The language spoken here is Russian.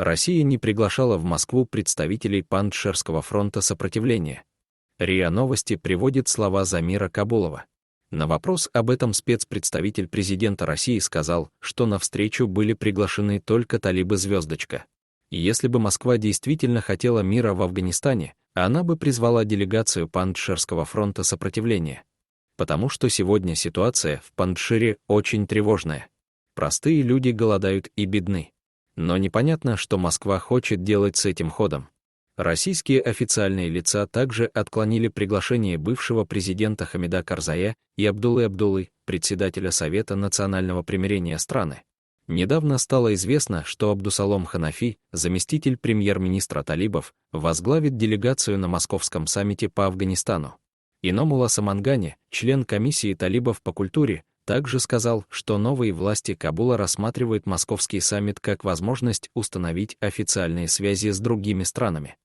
Россия не приглашала в Москву представителей Пандшерского фронта сопротивления. РИА Новости приводит слова Замира Кабулова. На вопрос об этом спецпредставитель президента России сказал, что на встречу были приглашены только талибы-звездочка. Если бы Москва действительно хотела мира в Афганистане, она бы призвала делегацию Пандшерского фронта сопротивления. Потому что сегодня ситуация в Пандшире очень тревожная. Простые люди голодают и бедны. Но непонятно, что Москва хочет делать с этим ходом. Российские официальные лица также отклонили приглашение бывшего президента Хамида Карзая и Абдуллы, председателя Совета национального примирения страны. Недавно стало известно, что Абдусалом Ханафи, заместитель премьер-министра талибов, возглавит делегацию на московском саммите по Афганистану. Иномулла Самангани, член комиссии талибов по культуре, также сказал, что новые власти Кабула рассматривают московский саммит как возможность установить официальные связи с другими странами.